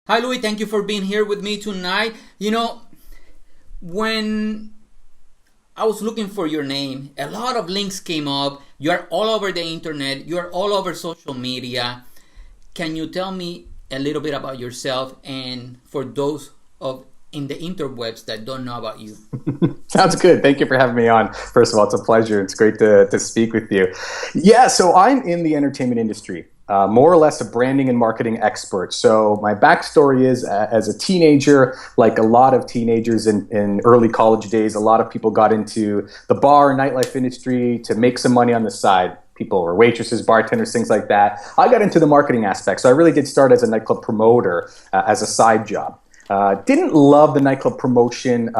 Hi, Louie. Thank you for being here with me tonight. When I was looking for your name, a lot of links came up. You're all over the internet. You're all over social media. Can you tell me a little bit about yourself and for those of in the interwebs that don't know about you? Sounds good. Thank you for having me on. First of all, it's a pleasure. It's great to speak with you. Yeah, so I'm in the entertainment industry, more or less a branding and marketing expert. So my backstory is as a teenager, like a lot of teenagers in early college days, a lot of people got into the bar and nightlife industry to make some money on the side. People were waitresses, bartenders, things like that. I got into the marketing aspect. So I really did start as a nightclub promoter as a side job. Didn't love the nightclub promotion,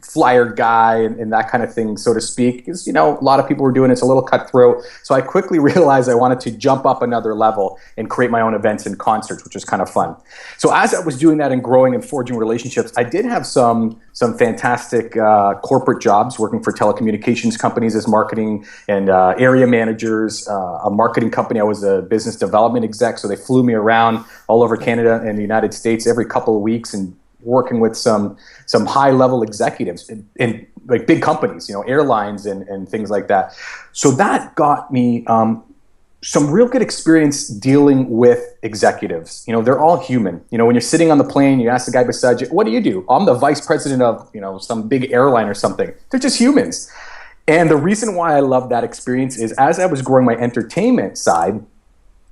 flyer guy and that kind of thing, so to speak, because, a lot of people were doing it. It's a little cutthroat. So I quickly realized I wanted to jump up another level and create my own events and concerts, which was kind of fun. So as I was doing that and growing and forging relationships, I did have some fantastic corporate jobs working for telecommunications companies as marketing and area managers, a marketing company. I was a business development exec, so they flew me around all over Canada and the United States every couple of weeks and working with some high level executives in like big companies, airlines and things like that. So that got me some real good experience dealing with executives. They're all human. When you're sitting on the plane, you ask the guy beside you, "What do you do?" "I'm the vice president of, some big airline or something." They're just humans. And the reason why I love that experience is as I was growing my entertainment side,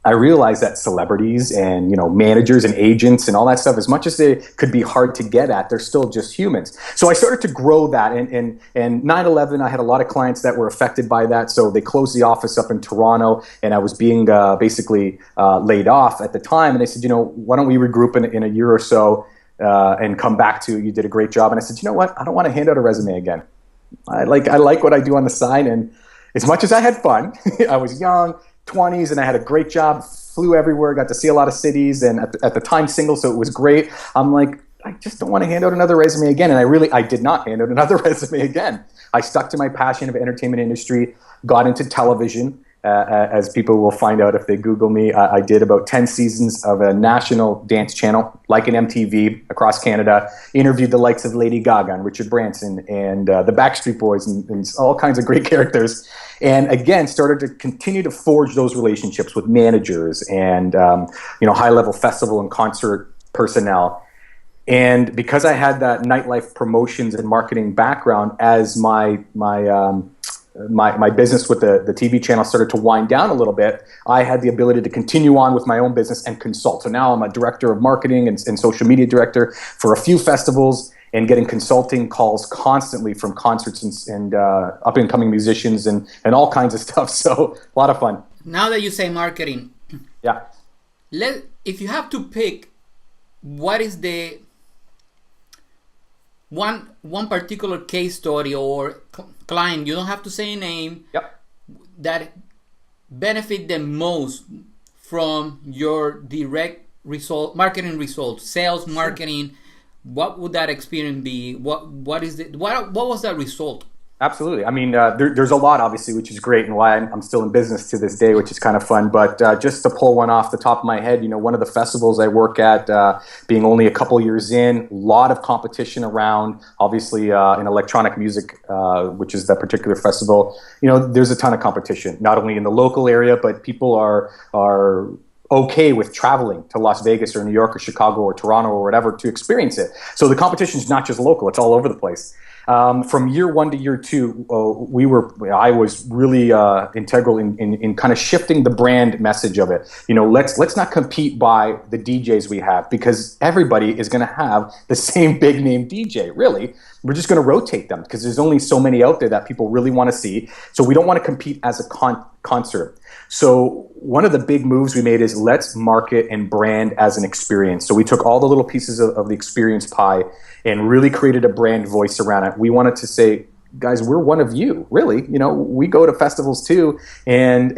I realized that celebrities and, managers and agents and all that stuff, as much as they could be hard to get at, they're still just humans. So I started to grow that. And 9/11, I had a lot of clients that were affected by that. So they closed the office up in Toronto, and I was being basically laid off at the time. And they said, why don't we regroup in a year or so and come back to, you did a great job. And I said, you know what? I don't want to hand out a resume again. I like what I do on the side. And as much as I had fun, I was young, 20s, and I had a great job, flew everywhere, got to see a lot of cities, and at the time single, so it was great. I'm like, I just don't want to hand out another resume again. And I did not hand out another resume again. I stuck to my passion of entertainment industry, got into television, as people will find out if they Google me. I did about 10 seasons of a national dance channel, like an MTV, across Canada, interviewed the likes of Lady Gaga and Richard Branson and the Backstreet Boys and all kinds of great characters. And again, started to continue to forge those relationships with managers and high-level festival and concert personnel. And because I had that nightlife promotions and marketing background, as my business with the TV channel started to wind down a little bit, I had the ability to continue on with my own business and consult. So now I'm a director of marketing and social media director for a few festivals and getting consulting calls constantly from concerts and up-and-coming musicians and all kinds of stuff. So a lot of fun. Now that you say marketing, yeah, if you have to pick, what is the one particular case story or client, you don't have to say a name, yep, that benefit the most from your direct marketing results, sales, marketing? What would that experience be? What was that result? Absolutely. I mean, there's a lot, obviously, which is great, and why I'm still in business to this day, which is kind of fun. But just to pull one off the top of my head, one of the festivals I work at, being only a couple years in, a lot of competition around, obviously, in electronic music, which is that particular festival. There's a ton of competition, not only in the local area, but people are okay with traveling to Las Vegas or New York or Chicago or Toronto or whatever to experience it. So the competition is not just local; it's all over the place. From year one to year two, I was really integral in kind of shifting the brand message of it. Let's not compete by the DJs we have, because everybody is going to have the same big name DJ. Really, we're just going to rotate them because there's only so many out there that people really want to see. So we don't want to compete as a concert. So one of the big moves we made is let's market and brand as an experience. So we took all the little pieces of the experience pie and really created a brand voice around it. We wanted to say, guys, we're one of you, really. We go to festivals too, and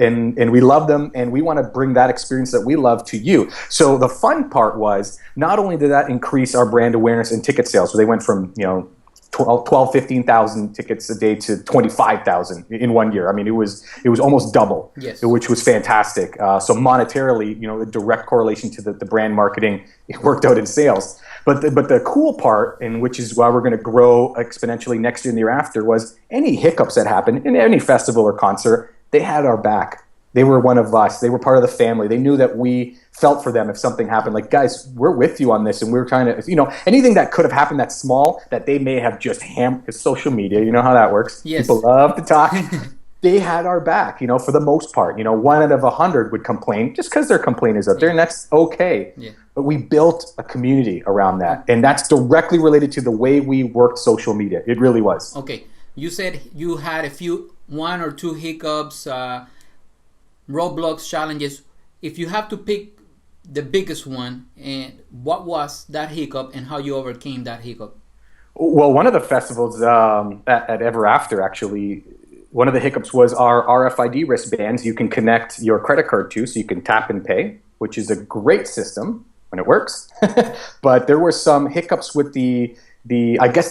we love them, and we want to bring that experience that we love to you. So the fun part was, not only did that increase our brand awareness and ticket sales, so they went from, 12, 15,000 tickets a day to 25,000 in 1 year. I mean, it was almost double, Yes. which was fantastic. So monetarily, the direct correlation to the brand marketing, it worked out in sales. But the cool part, and which is why we're going to grow exponentially next year and the year after, was any hiccups that happened in any festival or concert, they had our back. They were one of us. They were part of the family. They knew that we felt for them if something happened. Like, guys, we're with you on this, and we're trying to, anything that could have happened that's small that they may have just hammered, because social media, you know how that works. Yes. People love to talk. They had our back, for the most part. 1 out of 100 would complain just because their complainers out there, and that's okay. Yeah. But we built a community around that, and that's directly related to the way we worked social media. It really was. Okay. You said you had one or two hiccups, roadblocks, challenges. If you have to pick the biggest one, and what was that hiccup and how you overcame that hiccup? Well, one of the festivals at Ever After, actually, one of the hiccups was our RFID wristbands you can connect your credit card to, so you can tap and pay, which is a great system when it works. But there were some hiccups with the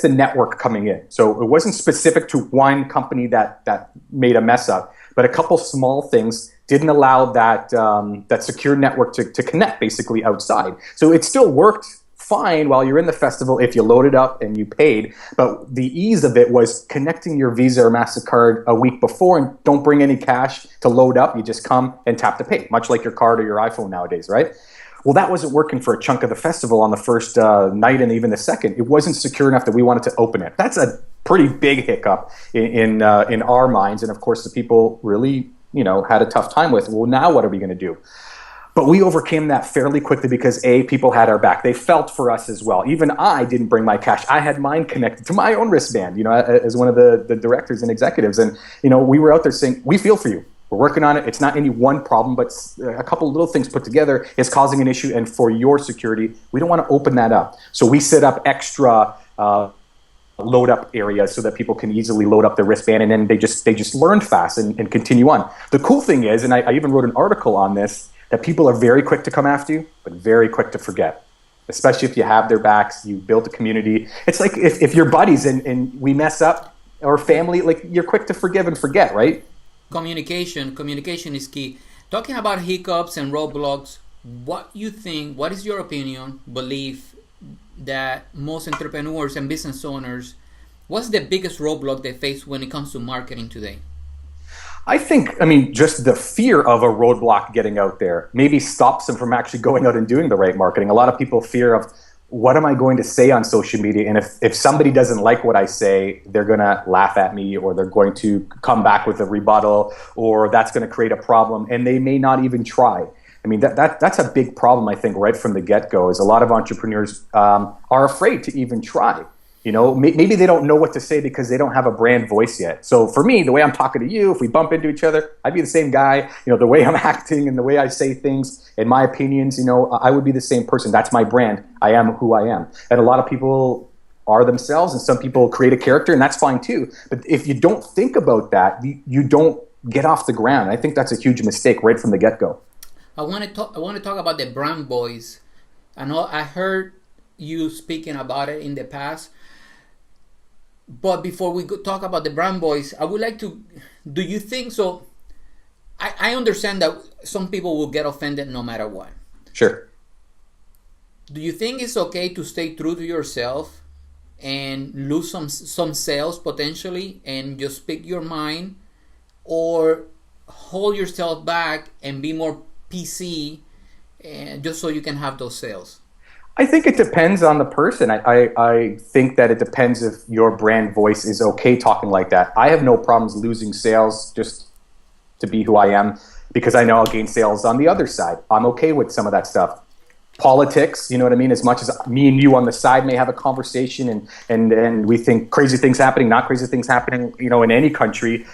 network coming in. So it wasn't specific to one company that made a mess up, but a couple small things didn't allow that secure network to connect basically outside. So it still worked fine while you're in the festival if you loaded up and you paid, but the ease of it was connecting your Visa or MasterCard a week before, and don't bring any cash to load up. You just come and tap to pay, much like your card or your iPhone nowadays, right? Well, that wasn't working for a chunk of the festival on the first night and even the second. It wasn't secure enough that we wanted to open it. That's a pretty big hiccup in our minds, and of course the people really had a tough time with. Well, now what are we going to do? But we overcame that fairly quickly because people had our back. They felt for us as well. Even I didn't bring my cash. I had mine connected to my own wristband, as one of the directors and executives. And, we were out there saying, we feel for you. We're working on it. It's not any one problem, but a couple of little things put together is causing an issue. And for your security, we don't want to open that up. So we set up extra load up areas so that people can easily load up their wristband, and then they just learn fast and continue on. The cool thing is, and I even wrote an article on this, that people are very quick to come after you, but very quick to forget. Especially if you have their backs, you build a community. It's like if you're buddies and we mess up, or family, like, you're quick to forgive and forget, right? Communication is key. Talking about hiccups and roadblocks, what is your opinion, belief, that most entrepreneurs and business owners, what's the biggest roadblock they face when it comes to marketing today? I think, just the fear of a roadblock getting out there maybe stops them from actually going out and doing the right marketing. A lot of people fear of, what am I going to say on social media? And if somebody doesn't like what I say, they're going to laugh at me, or they're going to come back with a rebuttal, or that's going to create a problem, and they may not even try. That's a big problem, I think, right from the get-go, is a lot of entrepreneurs are afraid to even try. Maybe they don't know what to say because they don't have a brand voice yet. So for me, the way I'm talking to you, if we bump into each other, I'd be the same guy. The way I'm acting and the way I say things and my opinions, I would be the same person. That's my brand. I am who I am. And a lot of people are themselves, and some people create a character, and that's fine too. But if you don't think about that, you don't get off the ground. I think that's a huge mistake right from the get-go. I want to talk about the brand voice. I heard you speaking about it in the past. But before we talk about the brand voice, I would like to, do you think so? I understand that some people will get offended no matter what. Sure. Do you think it's okay to stay true to yourself and lose some sales potentially and just speak your mind, or hold yourself back and be more PC just so you can have those sales? I think it depends on the person. I think that it depends if your brand voice is okay talking like that. I have no problems losing sales just to be who I am, because I know I'll gain sales on the other side. I'm okay with some of that stuff. Politics, you know what I mean? As much as me and you on the side may have a conversation and we think crazy things happening, not crazy things happening, in any country,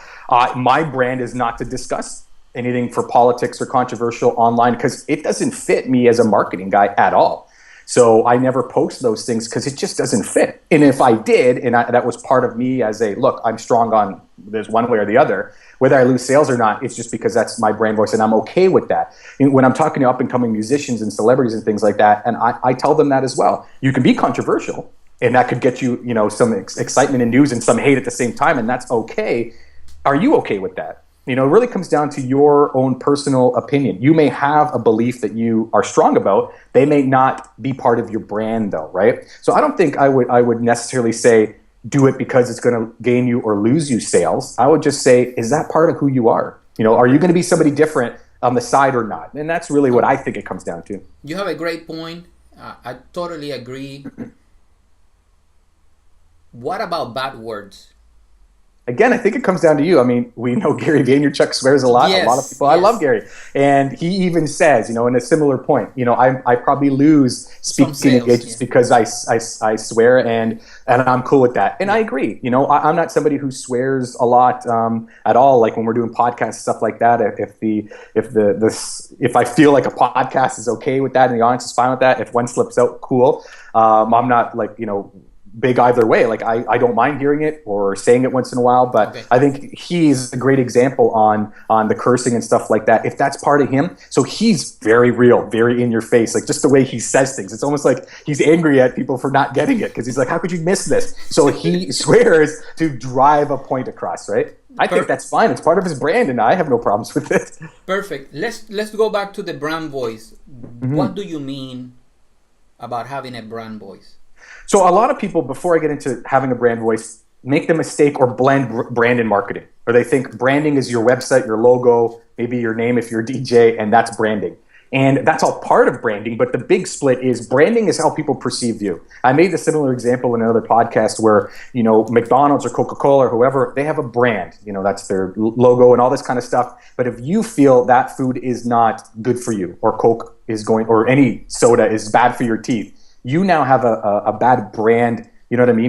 my brand is not to discuss anything for politics or controversial online, because it doesn't fit me as a marketing guy at all. So I never post those things because it just doesn't fit. And if I did, and that was part of me as look, I'm strong on this one way or the other, whether I lose sales or not, it's just because that's my brand voice, and I'm okay with that. And when I'm talking to up and coming musicians and celebrities and things like that, and I tell them that as well. You can be controversial, and that could get you, some excitement and news and some hate at the same time, and that's okay. Are you okay with that? It really comes down to your own personal opinion. You may have a belief that you are strong about. They may not be part of your brand, though, right? So I don't think I would necessarily say do it because it's going to gain you or lose you sales. I would just say, is that part of who you are? Are you going to be somebody different on the side or not? And that's really what I think it comes down to. You have a great point. I totally agree. What about bad words? Again, I think it comes down to you. I mean, we know Gary Vaynerchuk swears a lot. Yes, a lot of people, yes. I love Gary. And he even says, in a similar point, I probably lose speaking sales, engagements because I swear and I'm cool with that. And I agree. I'm not somebody who swears a lot at all. Like when we're doing podcasts, stuff like that. If I feel like a podcast is okay with that and the audience is fine with that, if one slips out, cool. I'm not like, big either way. Like I don't mind hearing it or saying it once in a while, but okay. I think he's a great example on the cursing and stuff like that. If that's part of him, so he's very real, very in your face, like just the way he says things. It's almost like he's angry at people for not getting it because he's like, how could you miss this? So he swears to drive a point across, right? I think that's fine. It's part of his brand, and I have no problems with it. Perfect. Let's go back to the brand voice. Mm-hmm. What do you mean about having a brand voice? So a lot of people, before I get into having a brand voice, make the mistake or blend brand and marketing. Or they think branding is your website, your logo, maybe your name if you're a DJ, and that's branding. And that's all part of branding, but the big split is branding is how people perceive you. I made a similar example in another podcast where, McDonald's or Coca-Cola or whoever, they have a brand, that's their logo and all this kind of stuff. But if you feel that food is not good for you, or Coke is or any soda is bad for your teeth, you now have a bad brand,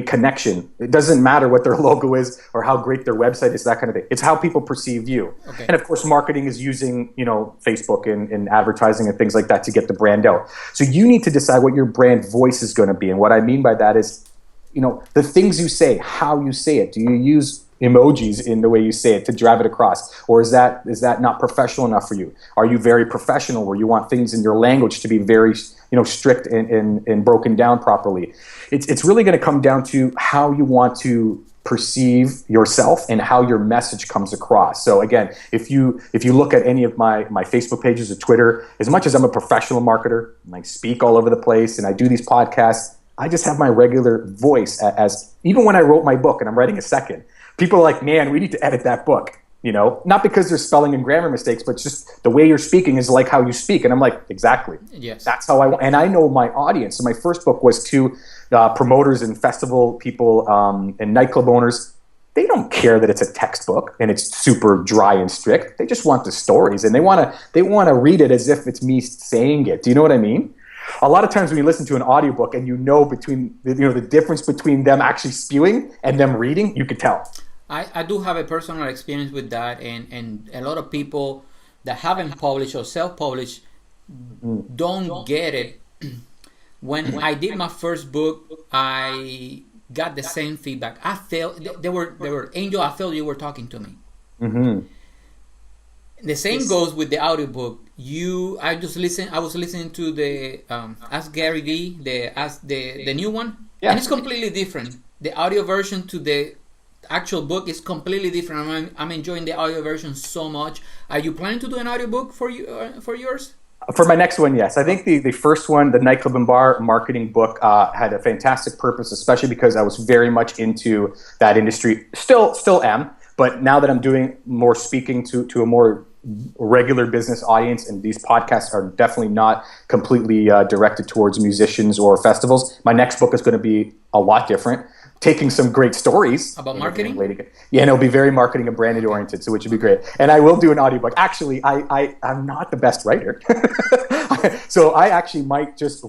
connection. It doesn't matter what their logo is or how great their website is, that kind of thing. It's how people perceive you. Okay. And of course, marketing is using, Facebook and advertising and things like that to get the brand out. So you need to decide what your brand voice is going to be. And what I mean by that is, the things you say, how you say it. Do you use emojis in the way you say it to drive it across? Or is that not professional enough for you? Are you very professional where you want things in your language to be very strict and broken down properly? It's really going to come down to how you want to perceive yourself and how your message comes across. So again, if you look at any of my Facebook pages or Twitter, as much as I'm a professional marketer and I speak all over the place and I do these podcasts, I just have my regular voice as even when I wrote my book and I'm writing a second, people are like, man, we need to edit that book. Not because there's spelling and grammar mistakes, but just the way you're speaking is like how you speak. And I'm like, exactly. Yes. That's how I want. And I know my audience. So my first book was to promoters and festival people and nightclub owners. They don't care that it's a textbook and it's super dry and strict. They just want the stories and they want to read it as if it's me saying it. Do you know what I mean? A lot of times when you listen to an audiobook and between the difference between them actually spewing and them reading, you could tell. I do have a personal experience with that, and a lot of people that haven't published or self-published don't get it. When I did my first book, I got the same feedback. I felt they were Angel, I felt you were talking to me. Mm-hmm. The same goes with the audiobook. I was listening to the Ask Gary V, the new one, and it's completely different. The audio version to the actual book is completely different. I'm enjoying the audio version so much. Are you planning to do an audiobook for yours? For my next one, yes. I think the first one, the Nightclub and Bar Marketing book, had a fantastic purpose, especially because I was very much into that industry. Still am, but now that I'm doing more speaking to a more regular business audience, and these podcasts are definitely not completely directed towards musicians or festivals. My next book is going to be a lot different, taking some great stories about marketing. Yeah, and it'll be very marketing and branded oriented, so which would be great. And I will do an audiobook. Actually, I'm not the best writer, so I actually might just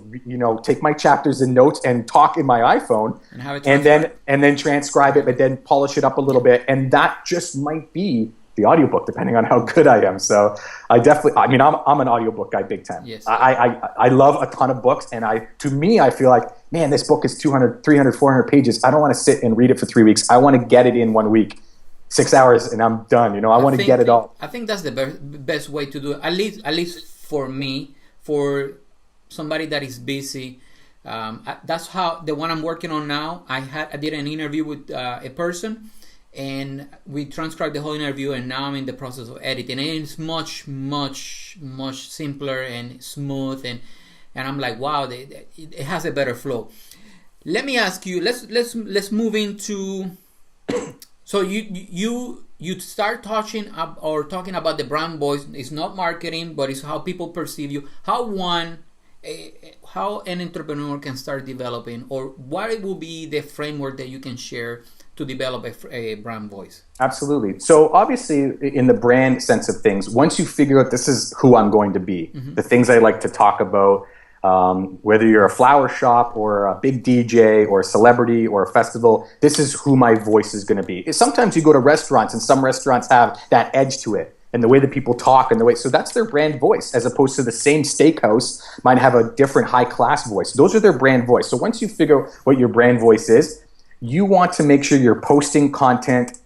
take my chapters and notes and talk in my iPhone, and then transcribe it, but then polish it up a little bit, and that just might be the audiobook, depending on how good I am. So I'm an audiobook guy big time. Yes. I love a ton of books, and I feel like, man, this book is 200, 300, 400 pages. I don't want to sit and read it for 3 weeks. I want to get it in 1 week, 6 hours, and I'm done. I want to get it all. I think that's the best way to do it. At least for me, for somebody that is busy, That's how the one I'm working on now. I did an interview with a person, and we transcribed the whole interview, and now I'm in the process of editing. And it's much, much, much simpler and smooth, and I'm like, wow, it has a better flow. Let me ask you. Let's move into. So you start talking about the brand voice. It's not marketing, but it's how people perceive you. How an entrepreneur can start developing, or what will be the framework that you can share to develop a brand voice? Absolutely. So obviously, in the brand sense of things, once you figure out this is who I'm going to be, the things I like to talk about, whether you're a flower shop or a big DJ or a celebrity or a festival, this is who my voice is going to be. Sometimes you go to restaurants, and some restaurants have that edge to it, and the way that people talk and the way, so that's their brand voice, as opposed to the same steakhouse might have a different high class voice. Those are their brand voice. So once you figure out what your brand voice is, you want to make sure you're posting content,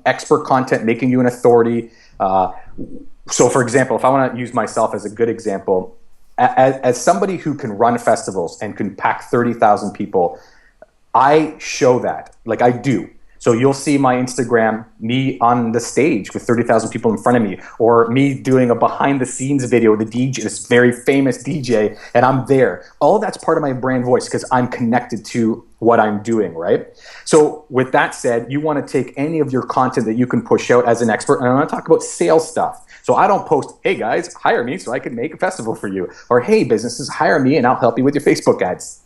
expert content, making you an authority. So for example, if I want to use myself as a good example, as somebody who can run festivals and can pack 30,000 people, I show that, like I do. So you'll see my Instagram, me on the stage with 30,000 people in front of me, or me doing a behind the scenes video with a DJ, this very famous DJ, and I'm there. All of that's part of my brand voice because I'm connected to what I'm doing, right? So with that said, you want to take any of your content that you can push out as an expert, and I want to talk about sales stuff. So I don't post, hey guys, hire me so I can make a festival for you. Or hey businesses, hire me and I'll help you with your Facebook ads.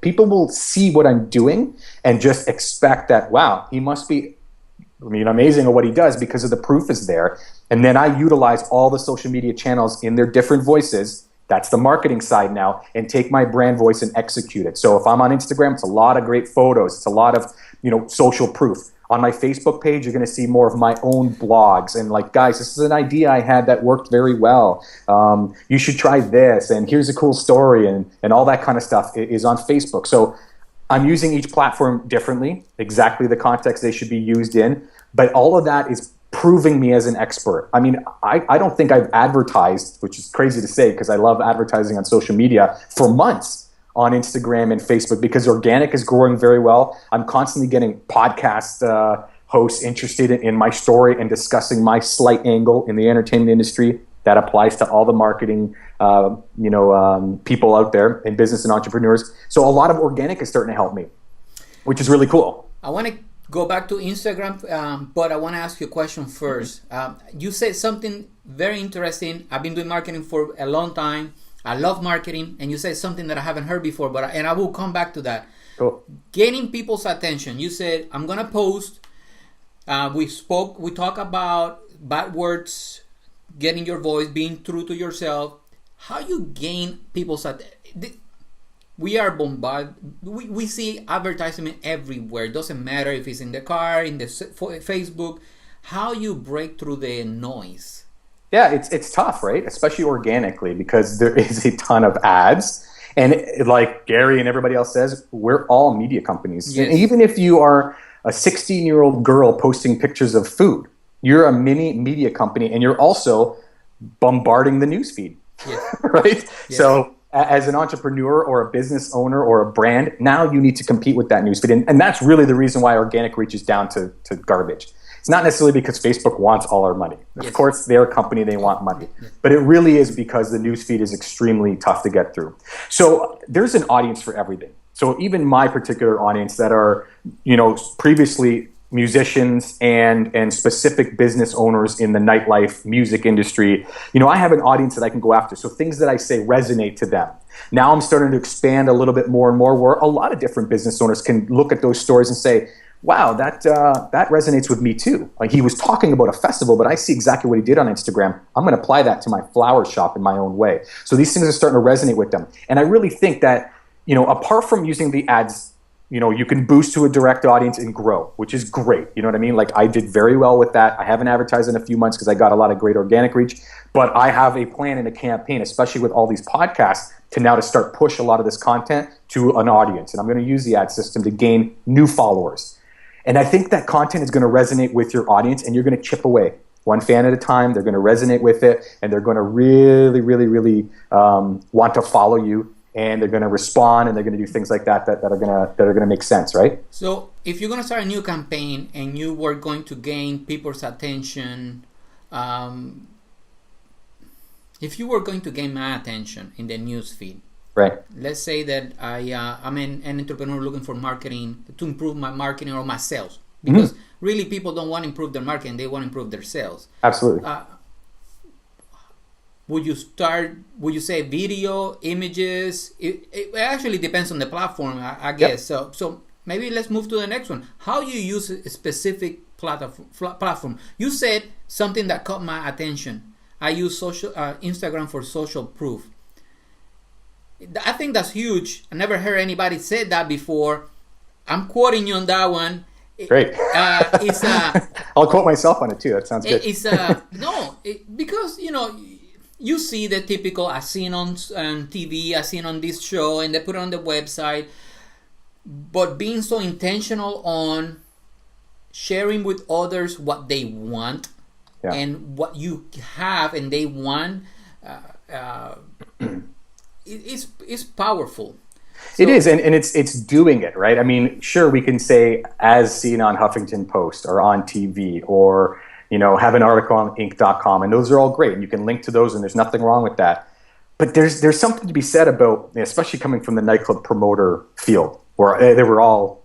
People will see what I'm doing and just expect that, wow, he must be amazing at what he does because of the proof is there. And then I utilize all the social media channels in their different voices. That's the marketing side now, and take my brand voice and execute it. So if I'm on Instagram, it's a lot of great photos. It's a lot of, social proof. On my Facebook page, you're going to see more of my own blogs and like, guys, this is an idea I had that worked very well. You should try this, and here's a cool story, and all that kind of stuff is on Facebook. So I'm using each platform differently, exactly the context they should be used in, but all of that is proving me as an expert. I mean, I don't think I've advertised, which is crazy to say because I love advertising on social media, for months on Instagram and Facebook because organic is growing very well. I'm constantly getting podcast hosts interested in my story and discussing my slight angle in the entertainment industry. That applies to all the marketing people out there in business and entrepreneurs. So a lot of organic is starting to help me, which is really cool. I want to go back to Instagram, but I want to ask you a question first. You said something very interesting. I've been doing marketing for a long time. I love marketing, and you said something that I haven't heard before, and I will come back to that. Cool. Gaining people's attention. You said, I'm going to post. We talk about bad words, getting your voice, being true to yourself. How you gain people's attention? We are bombarded. We see advertisement everywhere. It doesn't matter if it's in the car, in the Facebook. How you break through the noise? Yeah, it's tough, right? Especially organically, because there is a ton of ads. And like Gary and everybody else says, we're all media companies. Yes. And even if you are a 16-year-old girl posting pictures of food, you're a mini media company, and you're also bombarding the newsfeed, yes. Right? Yes. So as an entrepreneur or a business owner or a brand, now you need to compete with that newsfeed. And that's really the reason why organic reaches down to garbage. It's not necessarily because Facebook wants all our money. Of course, they're a company, they want money. But it really is because the newsfeed is extremely tough to get through. So there's an audience for everything. So even my particular audience that are, previously musicians and specific business owners in the nightlife music industry, I have an audience that I can go after. So things that I say resonate to them. Now I'm starting to expand a little bit more and more, where a lot of different business owners can look at those stories and say, wow, that resonates with me too. Like, he was talking about a festival, but I see exactly what he did on Instagram. I'm going to apply that to my flower shop in my own way. So these things are starting to resonate with them. And I really think that, apart from using the ads, you can boost to a direct audience and grow, which is great. You know what I mean? Like, I did very well with that. I haven't advertised in a few months because I got a lot of great organic reach, but I have a plan and a campaign, especially with all these podcasts, to start push a lot of this content to an audience. And I'm going to use the ad system to gain new followers. And I think that content is going to resonate with your audience, and you're going to chip away one fan at a time. They're going to resonate with it, and they're going to really, really, really want to follow you. and they're going to respond, and they're going to do things like that are going to make sense, right? So if you're going to start a new campaign and you were going to gain people's attention, if you were going to gain my attention in the news feed, right? Let's say that I'm an entrepreneur looking for marketing to improve my marketing or my sales, because really people don't want to improve their marketing, they want to improve their sales. Absolutely. Would you say video, images? It actually depends on the platform, I guess. Yep. So maybe let's move to the next one. How you use a specific platform? You said something that caught my attention. I use Instagram for social proof. I think that's huge. I never heard anybody say that before. I'm quoting you on that one. Great. I'll quote myself on it too. That sounds good. Because you see the typical, I've seen on TV, I've seen on this show, and they put it on the website. But being so intentional on sharing with others what they want and what you have and they want, it's powerful. So, it is, and it's doing it, right? I mean, sure, we can say as seen on Huffington Post or on TV or have an article on Inc.com, and those are all great. You can link to those, and there's nothing wrong with that. But there's something to be said about, especially coming from the nightclub promoter field, where they were all,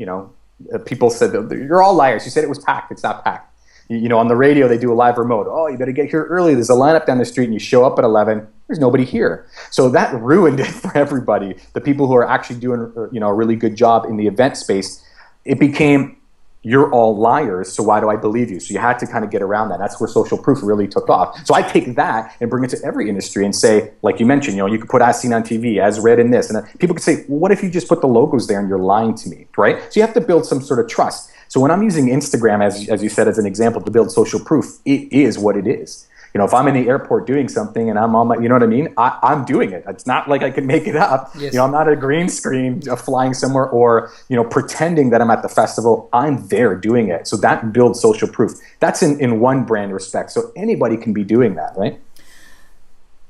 people said, you're all liars. You said it was packed. It's not packed. On the radio, they do a live remote. Oh, you better get here early. There's a lineup down the street, and you show up at 11. There's nobody here. So that ruined it for everybody. The people who are actually doing, a really good job in the event space, it became, you're all liars, so why do I believe you? So you had to kind of get around that. That's where social proof really took off. So I take that and bring it to every industry and say, like you mentioned, you could put as seen on TV, as read in this. And people could say, well, what if you just put the logos there and you're lying to me, right? So you have to build some sort of trust. So when I'm using Instagram, as you said, as an example, to build social proof, it is what it is. If I'm in the airport doing something and I'm on my, you know what I mean? I'm doing it. It's not like I can make it up. Yes. I'm not a green screen flying somewhere or, pretending that I'm at the festival. I'm there doing it. So that builds social proof. That's in one brand respect. So anybody can be doing that, right?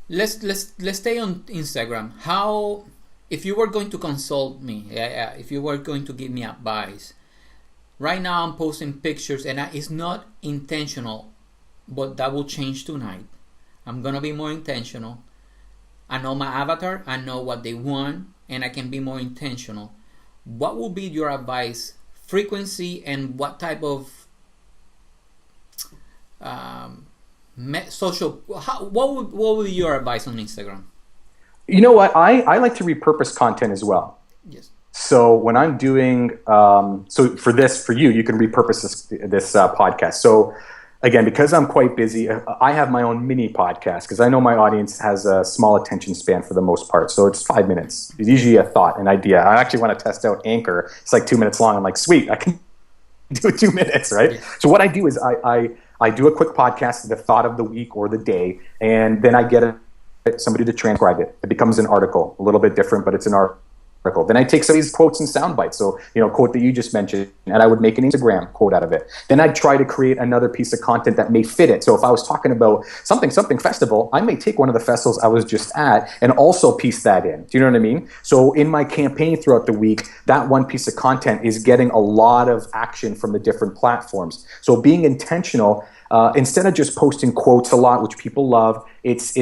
Let's stay on Instagram. How, if you were going to consult me, if you were going to give me advice, right now I'm posting pictures and it's not intentional. But that will change tonight. I'm going to be more intentional. I know my avatar. I know what they want. And I can be more intentional. What will be your advice? Frequency and what type of social... What would be your advice on Instagram? You know what? I like to repurpose content as well. Yes. So when I'm doing... so for you, you can repurpose this podcast. So... Again, because I'm quite busy, I have my own mini podcast because I know my audience has a small attention span for the most part. So it's 5 minutes. It's usually a thought, an idea. I actually want to test out Anchor. It's like 2 minutes long. I'm like, sweet, I can do it 2 minutes, right? So what I do is I do a quick podcast, the thought of the week or the day, and then I get somebody to transcribe it. It becomes an article, a little bit different, but it's an article. Then I take some of these quotes and sound bites. So, quote that you just mentioned, and I would make an Instagram quote out of it. Then I'd try to create another piece of content that may fit it. So if I was talking about something festival, I may take one of the festivals I was just at and also piece that in. Do you know what I mean? So in my campaign throughout the week, that one piece of content is getting a lot of action from the different platforms. So being intentional, instead of just posting quotes a lot, which people love, it's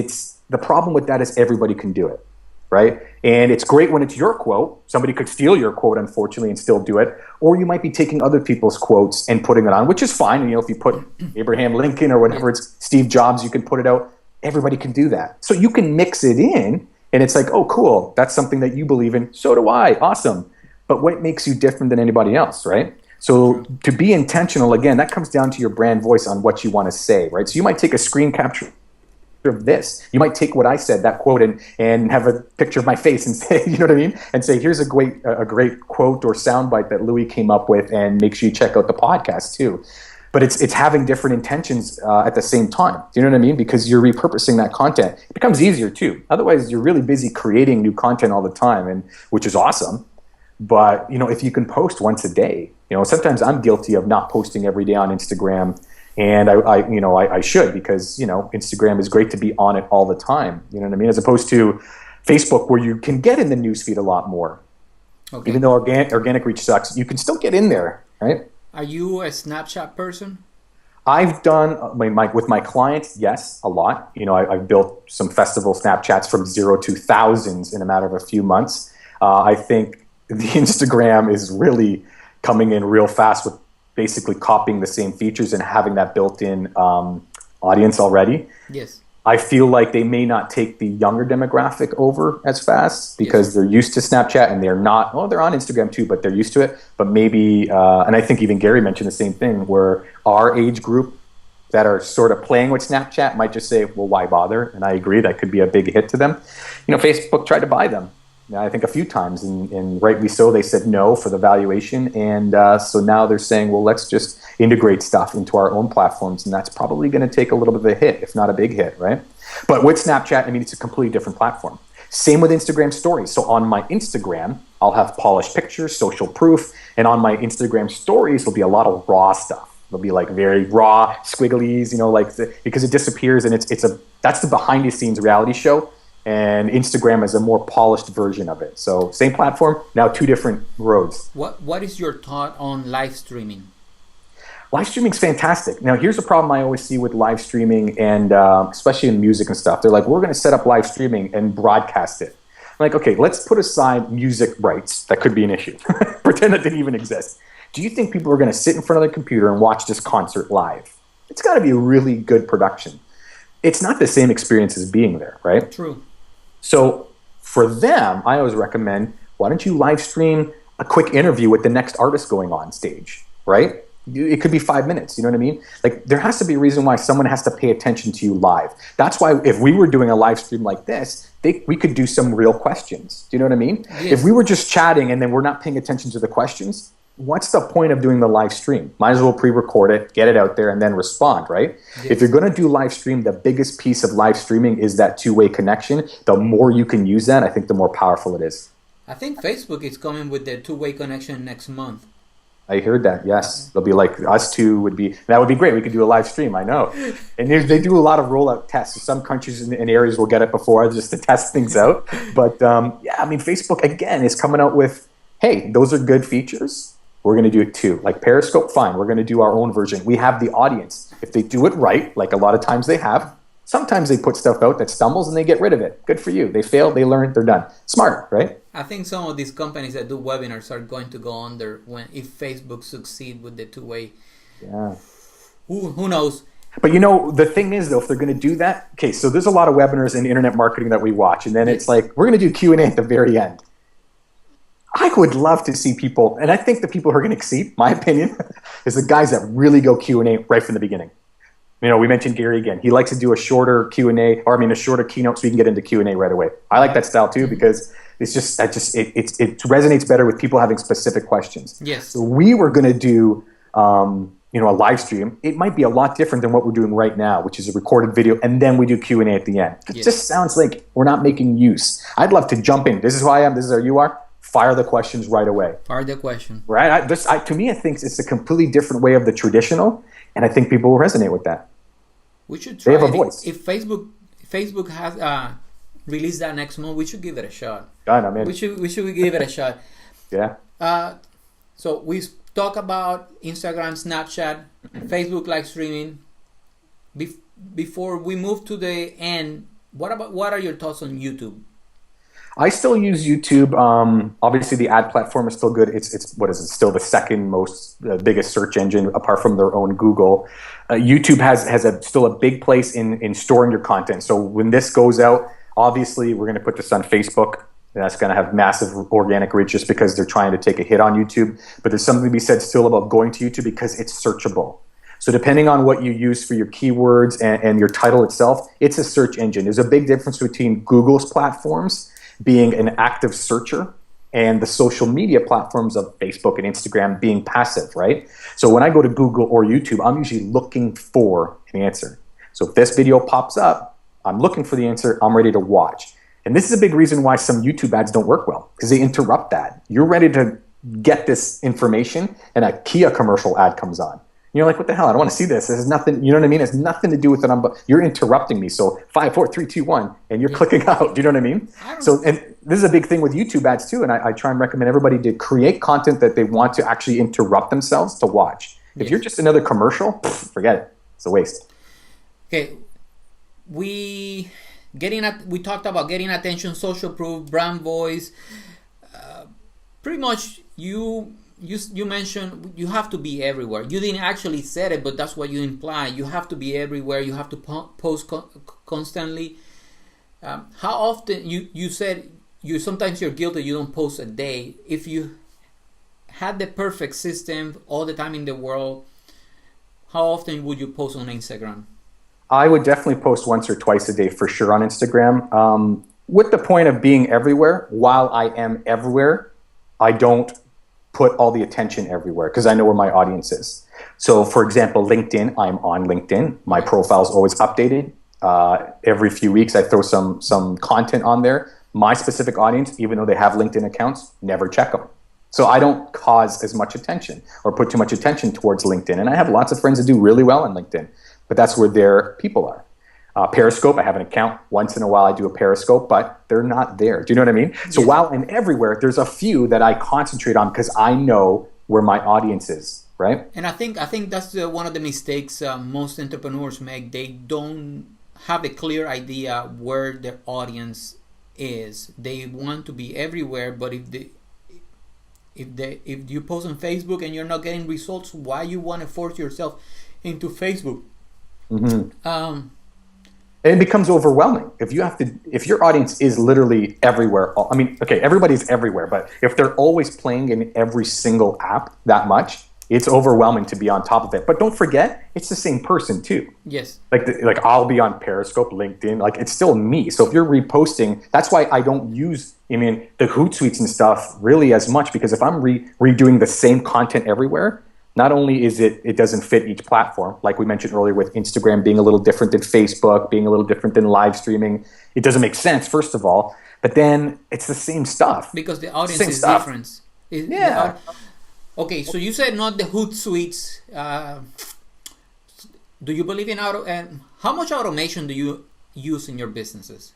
the problem with that is everybody can do it. Right? And it's great when it's your quote. Somebody could steal your quote, unfortunately, and still do it. Or you might be taking other people's quotes and putting it on, which is fine. And, if you put Abraham Lincoln or whatever, it's Steve Jobs, you can put it out. Everybody can do that. So you can mix it in, and it's like, oh, cool. That's something that you believe in. So do I. Awesome. But what makes you different than anybody else, right? So to be intentional, again, that comes down to your brand voice on what you want to say, right? So you might take a screen capture of this. You might take what I said, that quote, and have a picture of my face and say, you know what I mean? And say, here's a great quote or soundbite that Louie came up with, and make sure you check out the podcast too. But it's having different intentions at the same time. Do you know what I mean? Because you're repurposing that content. It becomes easier too. Otherwise, you're really busy creating new content all the time, and which is awesome. But if you can post once a day, sometimes I'm guilty of not posting every day on Instagram. And I should, because Instagram is great to be on it all the time. You know what I mean? As opposed to Facebook, where you can get in the newsfeed a lot more. Okay. Even though organic reach sucks, you can still get in there, right? Are you a Snapchat person? I've done with my clients, yes, a lot. I've built some festival Snapchats from zero to thousands in a matter of a few months. I think the Instagram is really coming in real fast with basically copying the same features and having that built-in audience already. Yes. I feel like they may not take the younger demographic over as fast because they're used to Snapchat and they're not, well, they're on Instagram too, but they're used to it. But maybe, and I think even Gary mentioned the same thing, where our age group that are sort of playing with Snapchat might just say, well, why bother? And I agree, that could be a big hit to them. Facebook tried to buy them. I think a few times, and rightly so, they said no for the valuation. And so now they're saying, well, let's just integrate stuff into our own platforms. And that's probably going to take a little bit of a hit, if not a big hit, right? But with Snapchat, it's a completely different platform. Same with Instagram stories. So on my Instagram, I'll have polished pictures, social proof. And on my Instagram stories, there'll be a lot of raw stuff. There'll be like very raw squigglies, because it disappears. And that's the behind the scenes reality show. And Instagram is a more polished version of it. So same platform, now two different roads. What is your thought on live streaming? Live streaming is fantastic. Now, here's the problem I always see with live streaming, and especially in music and stuff. They're like, we're going to set up live streaming and broadcast it. I'm like, okay, let's put aside music rights. That could be an issue. Pretend that didn't even exist. Do you think people are going to sit in front of their computer and watch this concert live? It's got to be a really good production. It's not the same experience as being there, right? True. So for them, I always recommend, why don't you live stream a quick interview with the next artist going on stage, right? It could be 5 minutes, you know what I mean? Like, there has to be a reason why someone has to pay attention to you live. That's why if we were doing a live stream like this, we could do some real questions. Do you know what I mean? Yes. If we were just chatting and then we're not paying attention to the questions, what's the point of doing the live stream? Might as well pre-record it, get it out there, and then respond, right? Yes. If you're going to do live stream, the biggest piece of live streaming is that two-way connection. The more you can use that, I think the more powerful it is. I think Facebook is coming with the two-way connection next month. I heard that, yes. They'll be like, us two that would be great. We could do a live stream, I know. And they do a lot of rollout tests. Some countries and areas will get it before just to test things out. But Facebook, again, is coming out with, hey, those are good features. We're going to do it too. Like Periscope, fine. We're going to do our own version. We have the audience. If they do it right, like a lot of times they have, sometimes they put stuff out that stumbles and they get rid of it. Good for you. They failed, they learned, they're done. Smart, right? I think some of these companies that do webinars are going to go under if Facebook succeed with the two-way. Yeah. Who knows? But the thing is, though, if they're going to do that, okay, so there's a lot of webinars in internet marketing that we watch, and then it's like, we're going to do Q&A at the very end. I would love to see people, and I think the people who are going to exceed, my opinion, is the guys that really go Q&A right from the beginning. We mentioned Gary again. He likes to do a shorter Q&A, a shorter keynote so we can get into Q&A right away. I like that style too because it's just it resonates better with people having specific questions. Yes. So we were going to do a live stream. It might be a lot different than what we're doing right now, which is a recorded video, and then we do Q&A at the end. It just sounds like we're not making use. I'd love to jump in. This is who I am. This is how you are. Fire the questions right away. Fire the question. Right? To me, I think it's a completely different way of the traditional, and I think people will resonate with that. We should try. They have a voice. If Facebook has released that next month, we should give it a shot. God, I mean, we should give it a shot. Yeah. So we talk about Instagram, Snapchat, Facebook live streaming. Before we move to the end, what are your thoughts on YouTube? I still use YouTube. Obviously, the ad platform is still good. It's what is it? Still the second most biggest search engine apart from their own Google. YouTube has still a big place in storing your content. So when this goes out, obviously we're going to put this on Facebook. And that's going to have massive organic reach just because they're trying to take a hit on YouTube. But there's something to be said still about going to YouTube because it's searchable. So depending on what you use for your keywords and your title itself, it's a search engine. There's a big difference between Google's platforms being an active searcher and the social media platforms of Facebook and Instagram being passive, right? So when I go to Google or YouTube, I'm usually looking for an answer. So if this video pops up, I'm looking for the answer, I'm ready to watch. And this is a big reason why some YouTube ads don't work well, because they interrupt that. You're ready to get this information and a Kia commercial ad comes on. You're like, what the hell? I don't want to see this. This is nothing. You know what I mean? It's nothing to do with it. You're interrupting me. So 5, 4, 3, 2, 1, and you're Yeah. clicking out. Do you know what I mean? I don't. So, and this is a big thing with YouTube ads too. And I try and recommend everybody to create content that they want to actually interrupt themselves to watch. If you're Yes. just another commercial, forget it. It's a waste. Okay. We we talked about getting attention, social proof, brand voice. Pretty much, you mentioned you have to be everywhere. You didn't actually say it, but that's what you imply. You have to be everywhere. You have to post constantly. How often you said sometimes you're guilty. You don't post a day. If you had the perfect system all the time in the world, how often would you post on Instagram? I would definitely post once or twice a day for sure on Instagram. With the point of being everywhere, while I am everywhere, I don't put all the attention everywhere because I know where my audience is. So, for example, LinkedIn, I'm on LinkedIn. My profile is always updated. Every few weeks, I throw some content on there. My specific audience, even though they have LinkedIn accounts, never check them. So I don't cause as much attention or put too much attention towards LinkedIn. And I have lots of friends that do really well on LinkedIn, but that's where their people are. Periscope, I have an account. Once in a while, I do a Periscope, but they're not there. Do you know what I mean? So while I'm everywhere, there's a few that I concentrate on because I know where my audience is, right? And I think that's one of the mistakes most entrepreneurs make. They don't have a clear idea where their audience is. They want to be everywhere, but if you post on Facebook and you're not getting results, why you want to force yourself into Facebook? Mm-hmm. And it becomes overwhelming if your audience is literally everywhere. I mean, okay, everybody's everywhere, but if they're always playing in every single app that much, it's overwhelming to be on top of it. But don't forget, it's the same person too. Yes. Like I'll be on Periscope, LinkedIn, like it's still me. So if you're reposting, that's why I don't use, the Hootsuites and stuff really as much, because if I'm redoing the same content everywhere, not only is it doesn't fit each platform, like we mentioned earlier with Instagram being a little different than Facebook, being a little different than live streaming, it doesn't make sense, first of all, but then it's the same stuff. Because the audience Same is stuff. different. Yeah. Okay, so you said not the Hootsuites. Do you believe in how much automation do you use in your businesses?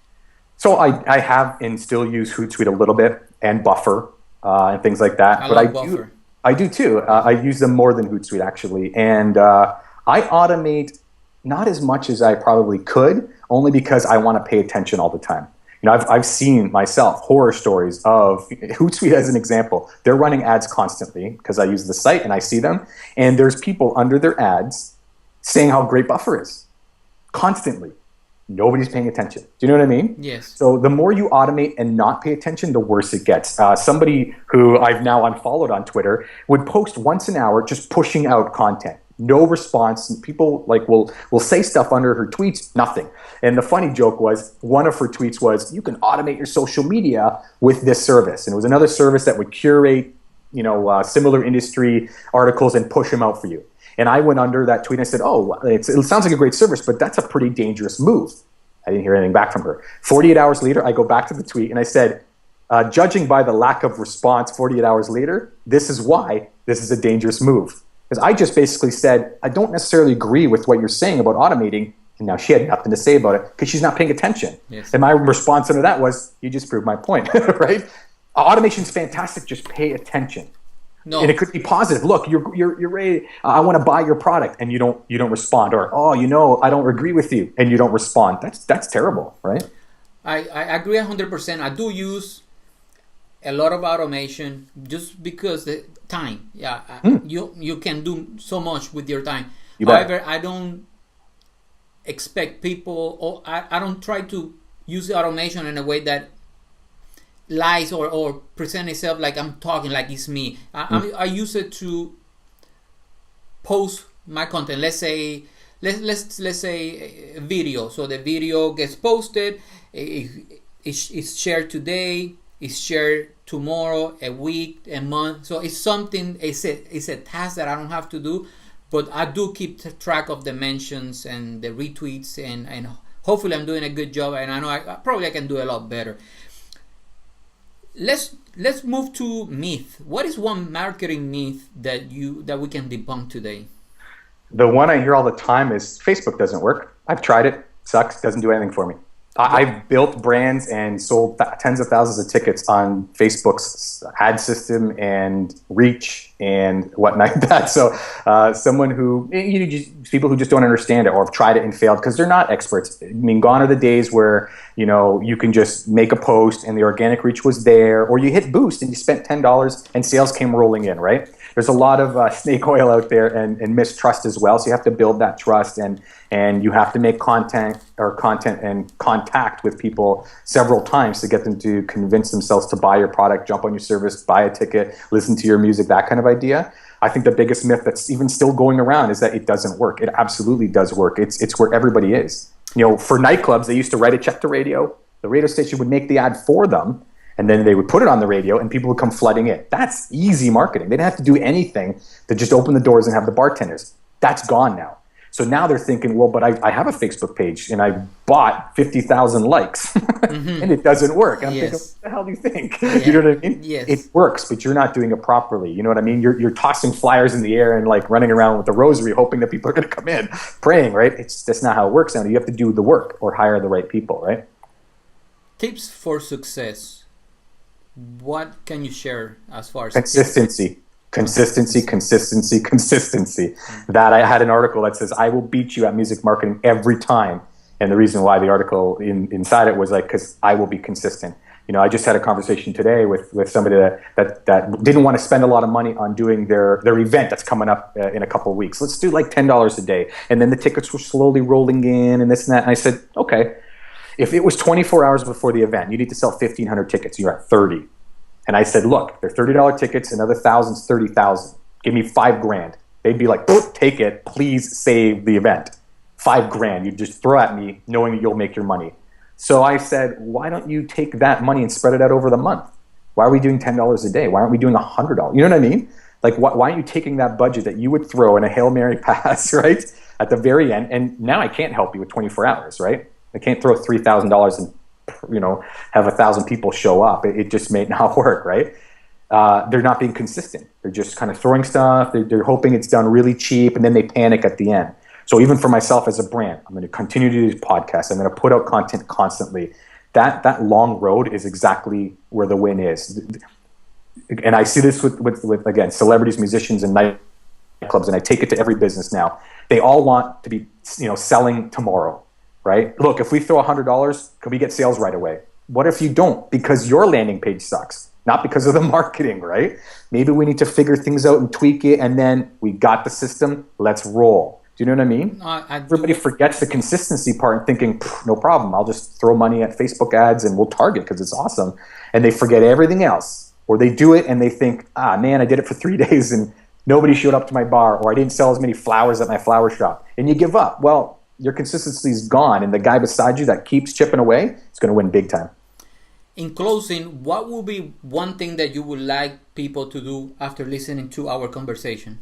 So I have and still use Hootsuite a little bit and Buffer and things like that. I But love Buffer. I do too. I use them more than Hootsuite actually, and I automate not as much as I probably could, only because I want to pay attention all the time. I've seen myself horror stories of Hootsuite as an example. They're running ads constantly because I use the site and I see them, and there's people under their ads saying how great Buffer is constantly. Nobody's paying attention. Do you know what I mean? Yes. So the more you automate and not pay attention, the worse it gets. Somebody who I've now unfollowed on Twitter would post once an hour just pushing out content. No response. People will say stuff under her tweets, nothing. And the funny joke was, one of her tweets was, you can automate your social media with this service. And it was another service that would curate, similar industry articles and push them out for you. And I went under that tweet and I said, it sounds like a great service, but that's a pretty dangerous move. I didn't hear anything back from her. 48 hours later, I go back to the tweet and I said, judging by the lack of response 48 hours later, this is why this is a dangerous move. Because I just basically said, I don't necessarily agree with what you're saying about automating. And now she had nothing to say about it because she's not paying attention. Yes. And my response under that was, you just proved my point, right? Automation's fantastic. Just pay attention. No. And it could be positive. Look, you're ready. I want to buy your product, and you don't respond. Or I don't agree with you, and you don't respond. That's terrible, right? I agree 100%. I do use a lot of automation just because the time. Yeah, you can do so much with your time. However, I don't expect people, or I don't try to use the automation in a way that lies or present itself like I'm talking, like it's me. I use it to post my content. Let's say a video. So the video gets posted. It's shared today. It's shared tomorrow, a week, a month. So it's something. It's a task that I don't have to do, but I do keep track of the mentions and the retweets, and hopefully I'm doing a good job. And I know I can do a lot better. Let's move to myth. What is one marketing myth that we can debunk today? The one I hear all the time is Facebook doesn't work. I've tried it. Sucks. Doesn't do anything for me. I've built brands and sold tens of thousands of tickets on Facebook's ad system and reach and whatnot like that. So someone who, people who just don't understand it or have tried it and failed because they're not experts. I mean, gone are the days where, you can just make a post and the organic reach was there, or you hit boost and you spent $10 and sales came rolling in, right? There's a lot of snake oil out there and mistrust as well. So you have to build that trust and you have to make content and contact with people several times to get them to convince themselves to buy your product, jump on your service, buy a ticket, listen to your music, that kind of idea. I think the biggest myth that's even still going around is that it doesn't work. It absolutely does work. It's where everybody is. For nightclubs, they used to write a check to radio. The radio station would make the ad for them, and then they would put it on the radio and people would come flooding in. That's easy marketing. They didn't have to do anything to just open the doors and have the bartenders. That's gone now. So now they're thinking, well, but I have a Facebook page and I bought 50,000 likes and it doesn't work. And I'm thinking, what the hell do you think? Yeah. You know what I mean? Yes. It works, but you're not doing it properly. You know what I mean? You're tossing flyers in the air and like running around with a rosary hoping that people are going to come in, praying, right? That's not how it works now. You have to do the work or hire the right people, right? Tips for success. What can you share as far as consistency? Consistency. That I had an article that says, I will beat you at music marketing every time. And the reason why the article inside it was like, because I will be consistent. I just had a conversation today with somebody that didn't want to spend a lot of money on doing their event that's coming up in a couple of weeks. Let's do like $10 a day. And then the tickets were slowly rolling in and this and that. And I said, okay, if it was 24 hours before the event, you need to sell 1,500 tickets. You're at 30. And I said, look, they're $30 tickets, another 1,000's 30,000. Give me $5,000. They'd be like, take it, please save the event. $5,000 you just throw at me knowing that you'll make your money. So I said, why don't you take that money and spread it out over the month? Why are we doing $10 a day? Why aren't we doing $100? You know what I mean? Like, why aren't you taking that budget that you would throw in a Hail Mary pass, right, at the very end? And now I can't help you with 24 hours, right? I can't throw $3,000 and have 1,000 people show up. It just may not work, right? They're not being consistent. They're just kind of throwing stuff. They're hoping it's done really cheap, and then they panic at the end. So even for myself as a brand, I'm going to continue to do these podcasts. I'm going to put out content constantly. That long road is exactly where the win is. And I see this with again, celebrities, musicians, and nightclubs, and I take it to every business now. They all want to be, selling tomorrow. Right? Look, if we throw $100, can we get sales right away? What if you don't? Because your landing page sucks, not because of the marketing, right? Maybe we need to figure things out and tweak it, and then we got the system, let's roll. Do you know what I mean? Everybody forgets the consistency part and thinking, no problem, I'll just throw money at Facebook ads and we'll target because it's awesome. And they forget everything else. Or they do it and they think, man, I did it for 3 days and nobody showed up to my bar, or I didn't sell as many flowers at my flower shop. And you give up. Well, your consistency is gone, and the guy beside you that keeps chipping away is going to win big time. In closing, what would be one thing that you would like people to do after listening to our conversation?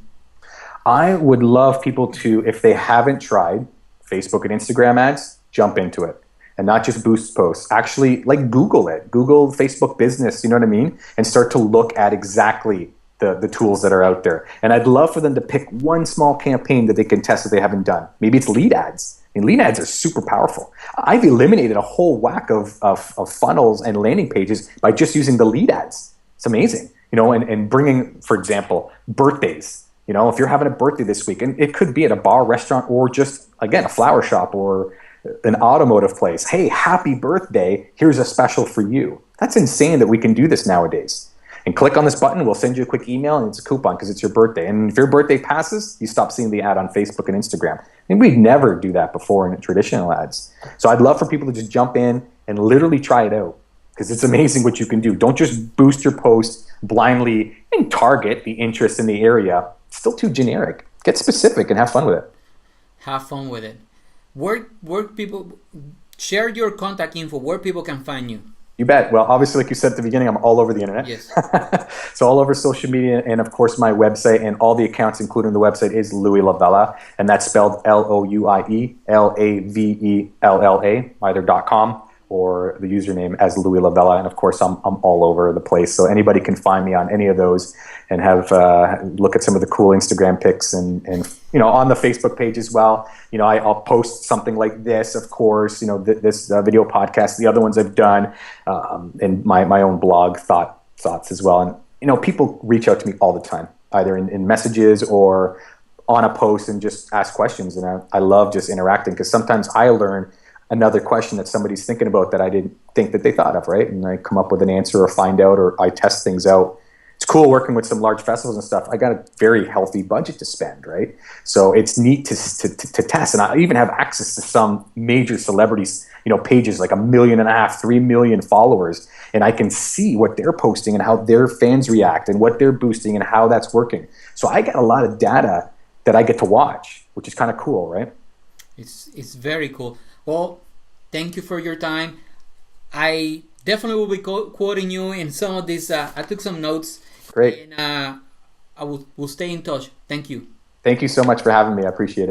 I would love people to, if they haven't tried Facebook and Instagram ads, jump into it. And not just boost posts. Actually, like Google it. Google Facebook business, you know what I mean? And start to look at exactly the tools that are out there. And I'd love for them to pick one small campaign that they can test that they haven't done. Maybe it's lead ads. I mean, lead ads are super powerful. I've eliminated a whole whack of funnels and landing pages by just using the lead ads. It's amazing. And bringing, for example, birthdays. If you're having a birthday this week, and it could be at a bar, restaurant, or just, again, a flower shop or an automotive place. Hey, happy birthday. Here's a special for you. That's insane that we can do this nowadays. And click on this button, we'll send you a quick email, and it's a coupon because it's your birthday. And if your birthday passes, you stop seeing the ad on Facebook and Instagram. And we'd never do that before in traditional ads. So I'd love for people to just jump in and literally try it out because it's amazing what you can do. Don't just boost your post blindly and target the interest in the area. It's still too generic. Get specific and have fun with it. Have fun with it. Where people, share your contact info, where people can find you. You bet. Well, obviously, like you said at the beginning, I'm all over the internet. Yes. So all over social media, and of course my website, and all the accounts, including the website, is Louie La Vella, and that's spelled LouieLavella, either .com or the username as Louie La Vella. And of course, I'm all over the place. So anybody can find me on any of those and have look at some of the cool Instagram pics and on the Facebook page as well. I'll post something like this, of course, this video podcast, the other ones I've done, and my own blog thoughts as well. And, people reach out to me all the time, either in messages or on a post and just ask questions. And I love just interacting because sometimes I learn another question that somebody's thinking about that I didn't think that they thought of, right? And I come up with an answer or find out, or I test things out. It's cool working with some large festivals and stuff. I got a very healthy budget to spend, right? So it's neat to test. And I even have access to some major celebrities, pages like 1.5 million, 3 million followers. And I can see what they're posting and how their fans react and what they're boosting and how that's working. So I got a lot of data that I get to watch, which is kind of cool, right? It's very cool. Well, thank you for your time. I definitely will be quoting you in some of these. I took some notes. Great. And we'll stay in touch. Thank you. Thank you so much for having me. I appreciate it.